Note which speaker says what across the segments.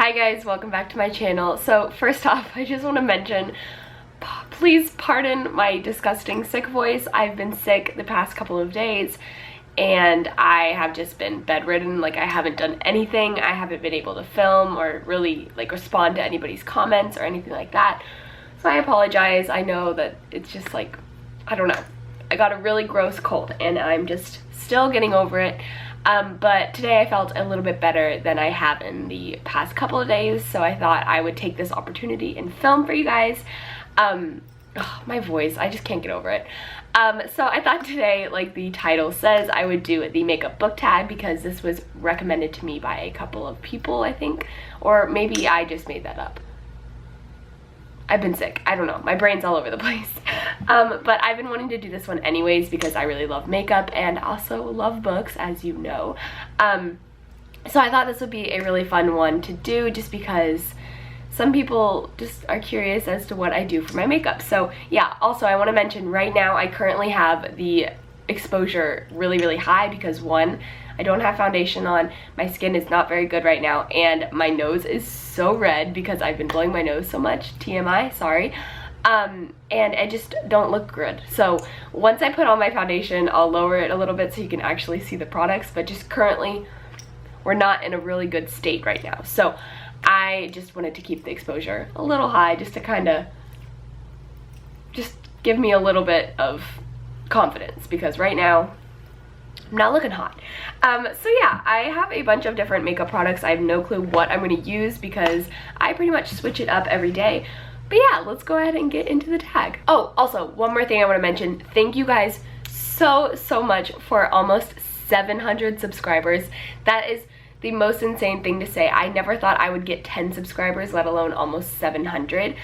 Speaker 1: Hi guys, welcome back to my channel. So first off, I just want to mention, please pardon my disgusting sick voice. I've been sick the past couple of days and I have just been bedridden. Like, I haven't done anything. I haven't been able to film or really like respond to anybody's comments or anything like that. So I apologize. I know that it's just like, I don't know. I got a really gross cold and I'm just still getting over it. But today I felt a little bit better than I have in the past couple of days, so I thought I would take this opportunity and film for you guys. My voice, I just can't get over it. So I thought today, like the title says, I would do the makeup book tag because this was recommended to me by a couple of people, I think, or maybe I just made that up. I've been sick. I don't know. My brain's all over the place. But I've been wanting to do this one anyways because I really love makeup and also love books, as you know. So I thought this would be a really fun one to do just because some people just are curious as to what I do for my makeup. So yeah, also I want to mention right now I currently have the exposure really high because one, I don't have foundation on, my skin is not very good right now, and my nose is so red because I've been blowing my nose so much, TMI, sorry, and I just don't look good. So once I put on my foundation, I'll lower it a little bit so you can actually see the products, but just currently, we're not in a really good state right now. So I just wanted to keep the exposure a little high just to kind of just give me a little bit of confidence because right now, I'm not looking hot. So yeah, I have a bunch of different makeup products. I have no clue what I'm going to use because I pretty much switch it up every day. But yeah, let's go ahead and get into the tag. Oh, also, one more thing I want to mention. Thank you guys so much for almost 700 subscribers. That is the most insane thing to say. I never thought I would get 10 subscribers, let alone almost 700.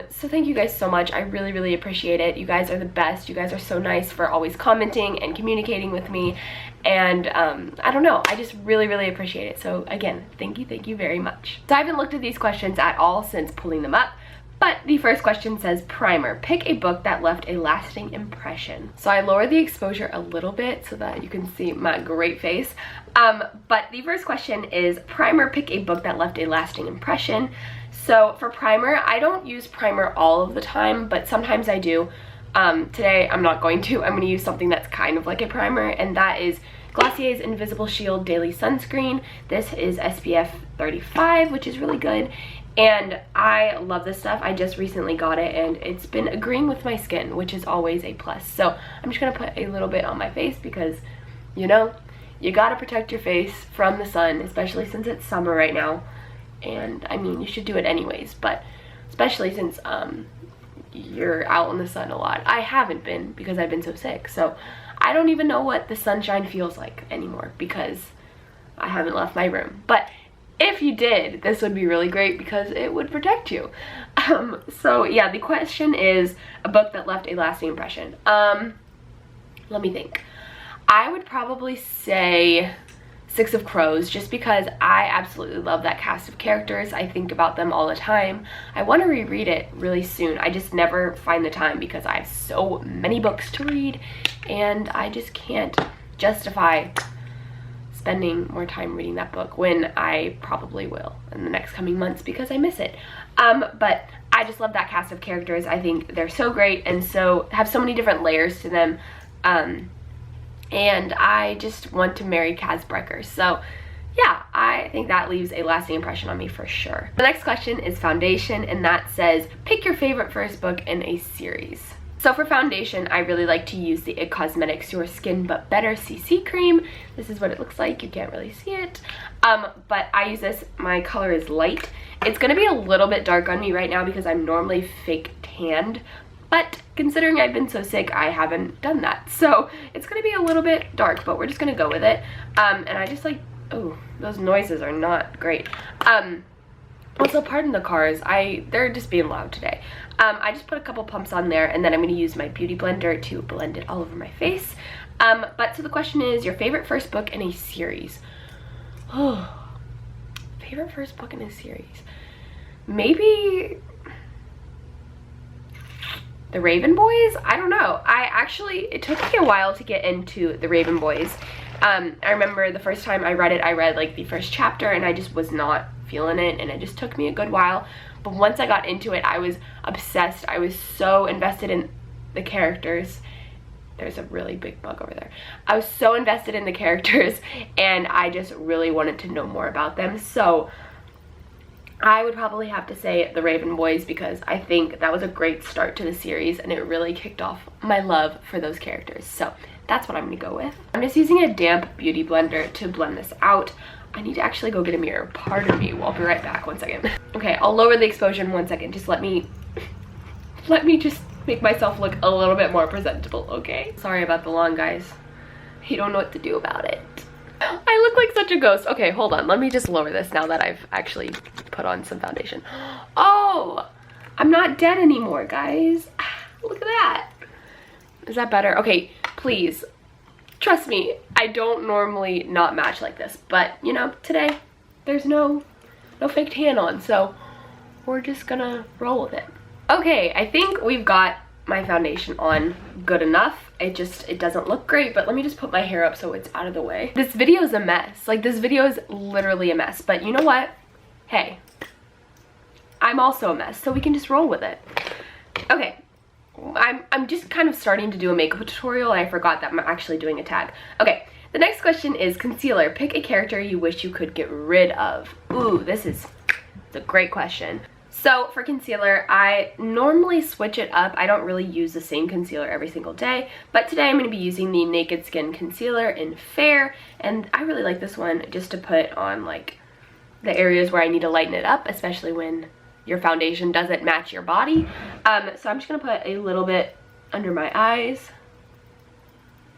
Speaker 1: So thank you guys so much. I really appreciate it. You guys are the best. You guys are so nice for always commenting and communicating with me. And I don't know, I just really appreciate it. So again, thank you very much. So I haven't looked at these questions at all since pulling them up. But the first question says, primer, pick a book that left a lasting impression. So I lowered the exposure a little bit so that you can see my great face. But the first question is, primer, pick a book that left a lasting impression. So for primer, I don't use primer all of the time, but sometimes I do. Today I'm not going to. I'm going to use something that's kind of like a primer, and that is Glossier's Invisible Shield Daily Sunscreen. This is SPF 35, which is really good. And I love this stuff. I just recently got it and it's been agreeing with my skin, which is always a plus. So I'm just gonna put a little bit on my face because, you know, you gotta protect your face from the sun, especially since it's summer right now. And I mean, you should do it anyways, but especially since you're out in the sun a lot. I haven't been because I've been so sick. So I don't even know what the sunshine feels like anymore because I haven't left my room. But if you did, this would be really great because it would protect you. So yeah, the question is a book that left a lasting impression. Let me think. I would probably say Six of Crows just because I absolutely love that cast of characters. I think about them all the time. I want to reread it really soon. I just never find the time because I have so many books to read and I just can't justify spending more time reading that book when I probably will in the next coming months because I miss it. But I just love that cast of characters. I think they're so great and so have so many different layers to them. And I just want to marry Kaz Brekker. So yeah, I think that leaves a lasting impression on me for sure. The next question is foundation, and that says, pick your favorite first book in a series. So for foundation, I really like to use the IT Cosmetics Your Skin But Better CC Cream. This is what it looks like. You can't really see it. But I use this. My color is light. It's going to be a little bit dark on me right now because I'm normally fake tanned. But considering I've been so sick, I haven't done that. So it's going to be a little bit dark, but we're just going to go with it. And I just like, oh, those noises are not great. Also, pardon the cars. They're just being loud today. I just put a couple pumps on there, and then I'm going to use my beauty blender to blend it all over my face. But so the question is, your favorite first book in a series? Oh, favorite first book in a series? Maybe The Raven Boys? I don't know. It took me a while to get into The Raven Boys. I remember the first time I read it, I read like the first chapter and I just was not feeling it, and it just took me a good while. But once I got into it, I was obsessed. I was so invested in the characters. There's a really big bug over there. I was so invested in the characters, and I just really wanted to know more about them. So I would probably have to say The Raven Boys, because I think that was a great start to the series, and it really kicked off my love for those characters. So that's what I'm gonna go with. I'm just using a damp beauty blender to blend this out. I need to actually go get a mirror. Pardon me. I'll be right back. 1 second. Okay, I'll lower the exposure in 1 second. Just let me just make myself look a little bit more presentable, okay? Sorry about the lawn, guys. You don't know what to do about it. I look like such a ghost. Okay, hold on. Let me just lower this now that I've actually put on some foundation. Oh, I'm not dead anymore, guys. Look at that. Is that better? Okay, please. Trust me, I don't normally not match like this, but you know, today there's no fake tan on, so we're just gonna roll with it. Okay, I think we've got my foundation on good enough. It doesn't look great, but let me just put my hair up so it's out of the way. This video is a mess. Like, this video is literally a mess, but you know what? Hey, I'm also a mess, so we can just roll with it. Okay, I'm just kind of starting to do a makeup tutorial, and I forgot that I'm actually doing a tag. Okay, the next question is concealer. Pick a character you wish you could get rid of. Ooh, it's a great question. So for concealer, I normally switch it up. I don't really use the same concealer every single day, but today I'm going to be using the Naked Skin Concealer in Fair, and I really like this one just to put on like the areas where I need to lighten it up, especially when your foundation doesn't match your body. So I'm just going to put a little bit under my eyes.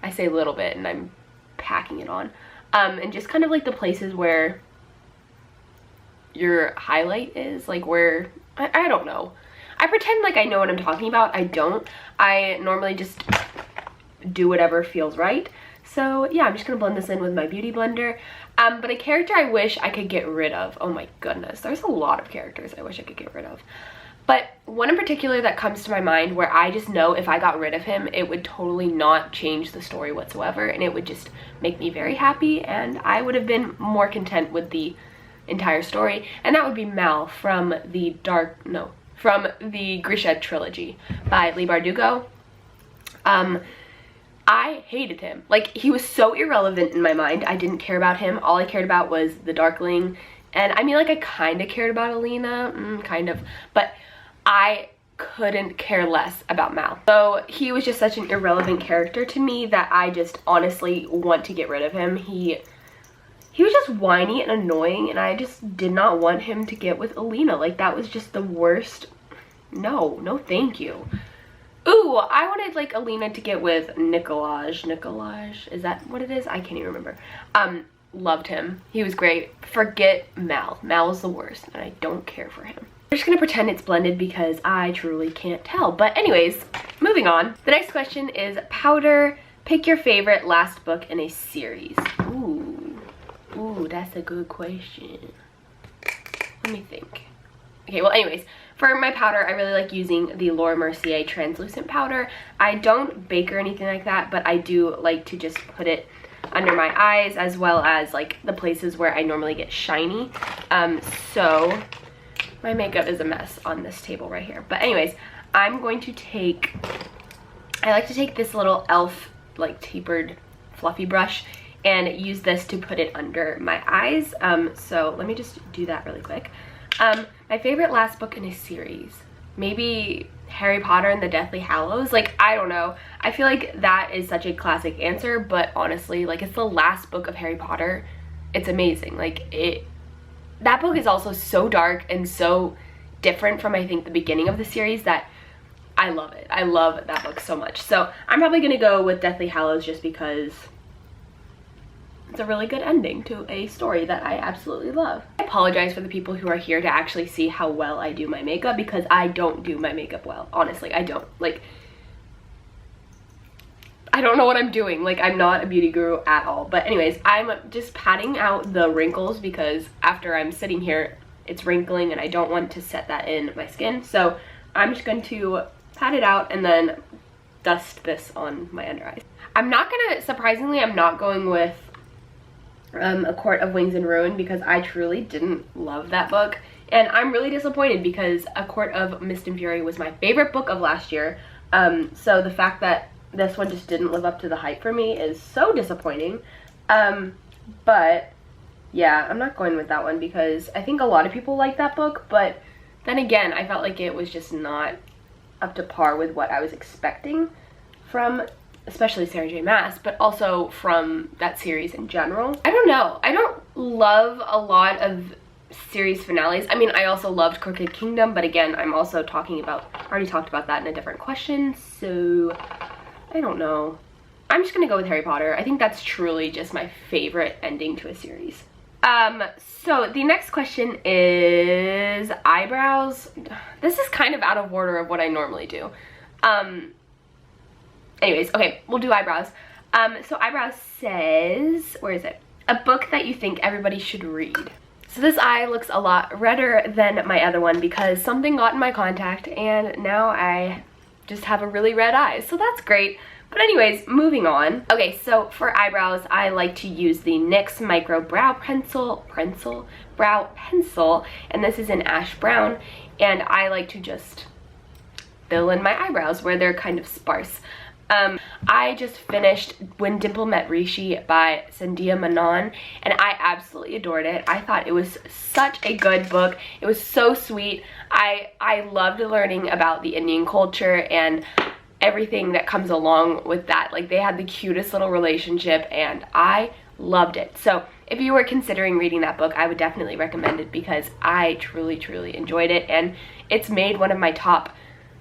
Speaker 1: I say a little bit and I'm packing it on. And just kind of like the places where your highlight is, like where, I don't know. I pretend like I know what I'm talking about. I don't. I normally just do whatever feels right. So yeah, I'm just gonna blend this in with my beauty blender. But a character I wish I could get rid of. Oh my goodness, there's a lot of characters I wish I could get rid of. But one in particular that comes to my mind where I just know if I got rid of him, it would totally not change the story whatsoever, and it would just make me very happy, and I would have been more content with the entire story, and that would be Mal from the Grisha trilogy by Leigh Bardugo. I hated him. Like, he was so irrelevant in my mind. I didn't care about him. All I cared about was the Darkling, and I mean, like, I kind of cared about Alina, kind of, but I couldn't care less about Mal. So he was just such an irrelevant character to me that I just honestly want to get rid of him. He was just whiny and annoying, and I just did not want him to get with Alina. Like, that was just the worst. No thank you. Ooh, I wanted like Alina to get with Nikolaj, is that what it is? I can't even remember. Loved him. He was great. Forget Mal. Mal is the worst, and I don't care for him. I'm just gonna pretend it's blended because I truly can't tell. But anyways, moving on. The next question is powder. Pick your favorite last book in a series. Ooh, that's a good question. Let me think. Okay, well anyways, for my powder, I really like using the Laura Mercier translucent powder. I don't bake or anything like that, but I do like to just put it under my eyes as well as like the places where I normally get shiny. So my makeup is a mess on this table right here. But anyways, I'm going to take, I like to take this little e.l.f. like tapered fluffy brush and use this to put it under my eyes. So let me just do that really quick. My favorite last book in a series, maybe Harry Potter and the Deathly Hallows. Like, I don't know, I feel like that is such a classic answer, but honestly, like, it's the last book of Harry Potter. It's amazing. Like, that book is also so dark and so different from, I think, the beginning of the series that I love it. I love that book so much. So I'm probably gonna go with Deathly Hallows just because it's a really good ending to a story that I absolutely love. I apologize for the people who are here to actually see how well I do my makeup, because I don't do my makeup well. Honestly, I don't. Like, I don't know what I'm doing. Like, I'm not a beauty guru at all. But anyways, I'm just patting out the wrinkles because after I'm sitting here, it's wrinkling and I don't want to set that in my skin. So I'm just going to pat it out and then dust this on my under eyes. I'm not gonna, surprisingly, I'm not going with A Court of Wings and Ruin, because I truly didn't love that book. And I'm really disappointed because A Court of Mist and Fury was my favorite book of last year. So the fact that this one just didn't live up to the hype for me is so disappointing. But yeah, I'm not going with that one because I think a lot of people like that book, but then again, I felt like it was just not up to par with what I was expecting from especially Sarah J. Maas, but also from that series in general. I don't know. I don't love a lot of series finales. I mean, I also loved Crooked Kingdom, but again, I'm also already talked about that in a different question, so I don't know. I'm just gonna go with Harry Potter. I think that's truly just my favorite ending to a series. So the next question is eyebrows. This is kind of out of order of what I normally do. Anyways, okay, we'll do eyebrows. So eyebrows says, where is it? A book that you think everybody should read. So this eye looks a lot redder than my other one because something got in my contact and now I just have a really red eye. So that's great. But anyways, moving on. Okay, so for eyebrows, I like to use the NYX Micro Brow Pencil, and this is in ash brown, and I like to just fill in my eyebrows where they're kind of sparse. I just finished When Dimple Met Rishi by Sandhya Menon, and I absolutely adored it. I thought it was such a good book. It was so sweet. I loved learning about the Indian culture and everything that comes along with that. Like, they had the cutest little relationship and I loved it. So if you were considering reading that book, I would definitely recommend it because I truly enjoyed it, and it's made one of my top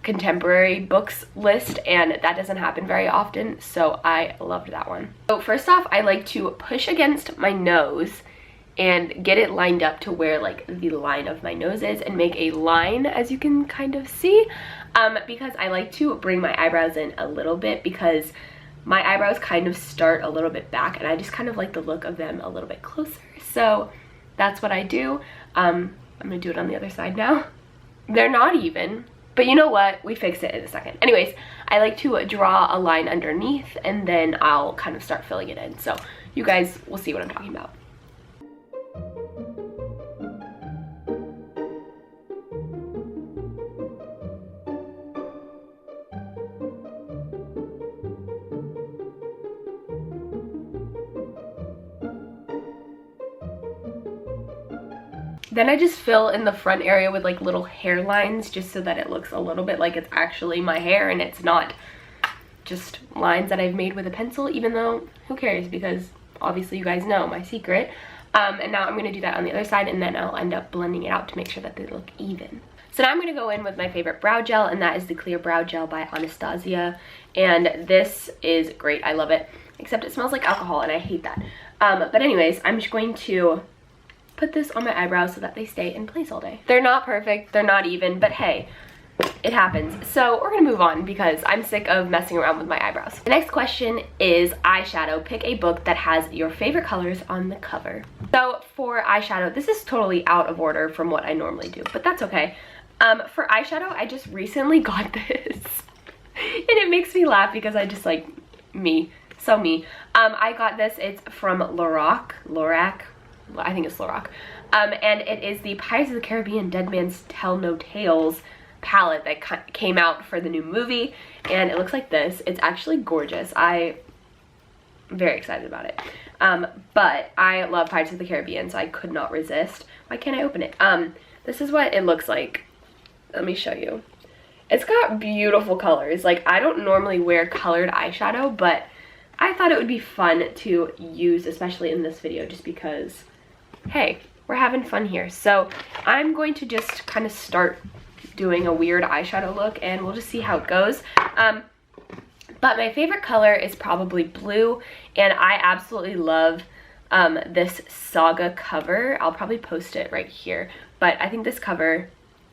Speaker 1: contemporary books list, and that doesn't happen very often, so I loved that one. So first off, I like to push against my nose and get it lined up to where like the line of my nose is and make a line, as you can kind of see, because I like to bring my eyebrows in a little bit because my eyebrows kind of start a little bit back and I just kind of like the look of them a little bit closer. So that's what I do. I'm gonna do it on the other side now. They're not even, but you know what? We fix it in a second. Anyways, I like to draw a line underneath and then I'll kind of start filling it in. So you guys will see what I'm talking about. Then I just fill in the front area with like little hair lines just so that it looks a little bit like it's actually my hair and it's not just lines that I've made with a pencil, even though who cares, because obviously you guys know my secret. And now I'm going to do that on the other side and then I'll end up blending it out to make sure that they look even. So now I'm going to go in with my favorite brow gel, and that is the Clear Brow Gel by Anastasia. And this is great. I love it, except it smells like alcohol and I hate that. But anyways, I'm just going to put this on my eyebrows so that they stay in place all day. They're not perfect, they're not even, but hey, it happens. So we're gonna move on because I'm sick of messing around with my eyebrows. The next question is eyeshadow. Pick a book that has your favorite colors on the cover. So for eyeshadow, this is totally out of order from what I normally do, but that's okay. For eyeshadow, I just recently got this and it makes me laugh because I just like me. I got this, it's from Lorac, I think it's Lorac, and it is the Pirates of the Caribbean Dead Man's Tell No Tales palette that came out for the new movie, and it looks like this. It's actually gorgeous. I'm very excited about it, but I love Pirates of the Caribbean, so I could not resist. Why can't I open it? This is what it looks like. Let me show you. It's got beautiful colors. Like, I don't normally wear colored eyeshadow, but I thought it would be fun to use, especially in this video, just because, hey, we're having fun here. So I'm going to just kind of start doing a weird eyeshadow look and we'll just see how it goes. But my favorite color is probably blue, and I absolutely love this Saga cover. I'll probably post it right here, but I think this cover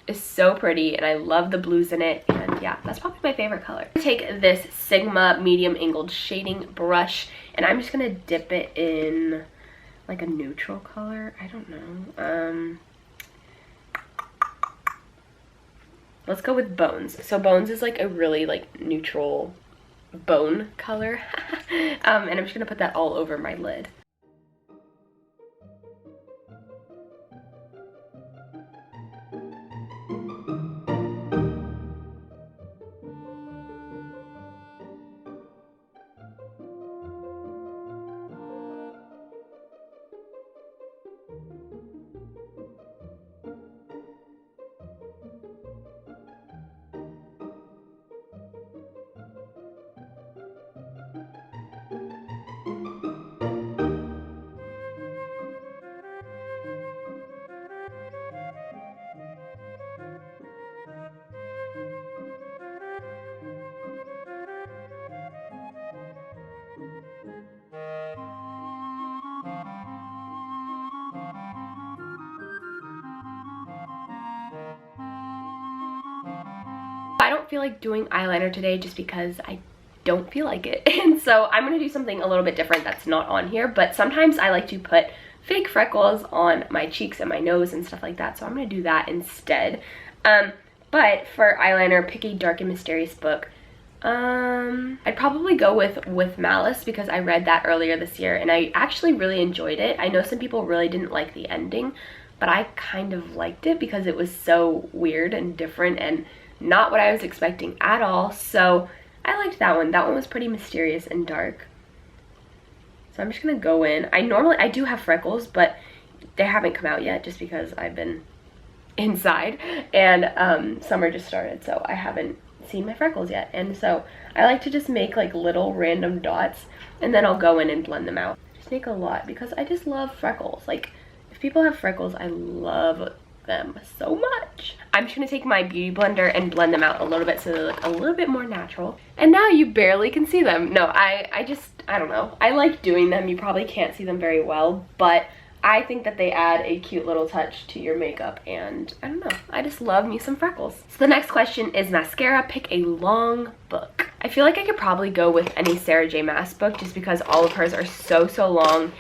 Speaker 1: is so pretty and I love the blues in it, and yeah, that's probably my favorite color. I'm gonna take this Sigma medium angled shading brush and I'm just gonna dip it in like a neutral color. I don't know. Let's go with Bones. So Bones is like a really like neutral bone color. And I'm just gonna put that all over my lid. feel like doing eyeliner today just because I don't feel like it. And so I'm gonna do something a little bit different that's not on here, but sometimes I like to put fake freckles on my cheeks and my nose and stuff like that, so I'm gonna do that instead. But for eyeliner, pick a dark and mysterious book. I'd probably go with Malice because I read that earlier this year and I actually really enjoyed it. I know some people really didn't like the ending, but I kind of liked it because it was so weird and different and not what I was expecting at all. So I liked that one. That one was pretty mysterious and dark. So I'm just gonna go in. I do have freckles, but they haven't come out yet just because I've been inside and summer just started, so I haven't seen my freckles yet. And so I like to just make like little random dots and then I'll go in and blend them out. Just make a lot because I just love freckles. Like, if people have freckles, I love them so much. I'm just gonna take my beauty blender and blend them out a little bit so they look a little bit more natural. And now you barely can see them. No, I don't know. I like doing them. You probably can't see them very well, but I think that they add a cute little touch to your makeup, and I don't know, I just love me some freckles. So the next question is mascara. Pick a long book. I feel like I could probably go with any Sarah J Maas book just because all of hers are so long,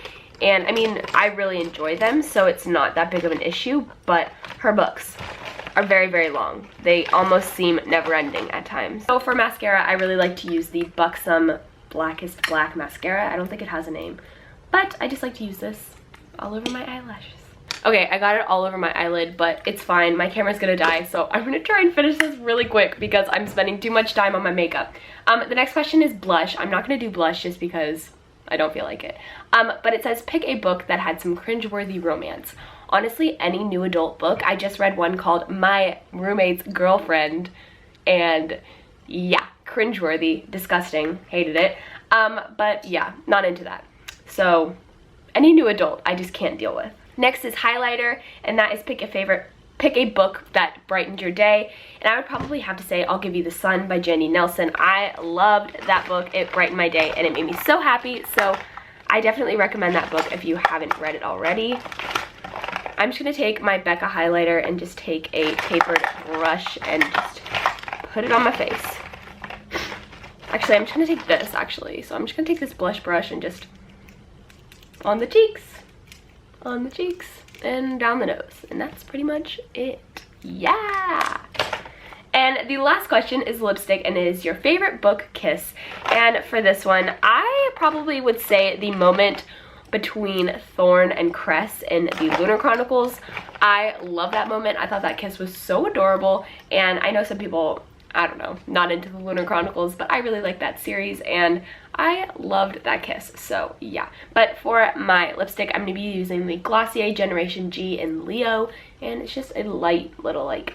Speaker 1: and I mean, I really enjoy them, so it's not that big of an issue, but her books are very long. They almost seem never-ending at times. So for mascara, I really like to use the Buxom Blackest Black mascara. I don't think it has a name, but I just like to use this all over my eyelashes. Okay, I got it all over my eyelid, but it's fine. My camera's gonna die, so I'm gonna try and finish this really quick because I'm spending too much time on my makeup. The next question is blush. I'm not gonna do blush just because I don't feel like it. But it says pick a book that had some cringeworthy romance. Honestly, any new adult book. I just read one called My Roommate's Girlfriend, and yeah, cringeworthy, disgusting, hated it. But yeah, not into that. So any new adult, I just can't deal with. Next is highlighter, and that is pick a book that brightened your day. And I would probably have to say I'll Give You the Sun by Jandy Nelson. I loved that book. It brightened my day and it made me so happy. So I definitely recommend that book if you haven't read it already. I'm just gonna take my Becca highlighter and just take a tapered brush and just put it on my face. Actually, I'm just gonna take this actually. So I'm just gonna take this blush brush and just on the cheeks, and down the nose, and that's pretty much it. Yeah. And the last question is lipstick, and it is your favorite book kiss. And for this one, I probably would say the moment between Thorn and Cress in the Lunar Chronicles. I love that moment. I thought that kiss was so adorable, and I know some people, I don't know, not into the Lunar Chronicles, but I really like that series and I loved that kiss, so yeah. But for my lipstick, I'm gonna be using the Glossier Generation G in Leo, and it's just a light little like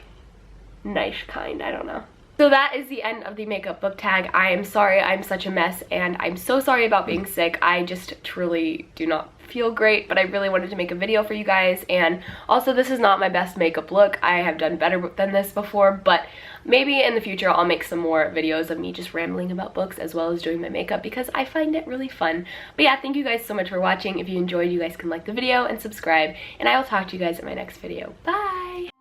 Speaker 1: nice kind, I don't know. So that is the end of the makeup book tag. I am sorry I'm such a mess, and I'm so sorry about being sick. I just truly do not feel great, but I really wanted to make a video for you guys. And also, this is not my best makeup look. I have done better than this before, but maybe in the future I'll make some more videos of me just rambling about books as well as doing my makeup because I find it really fun. But yeah, thank you guys so much for watching. If you enjoyed, you guys can like the video and subscribe, and I will talk to you guys in my next video. Bye!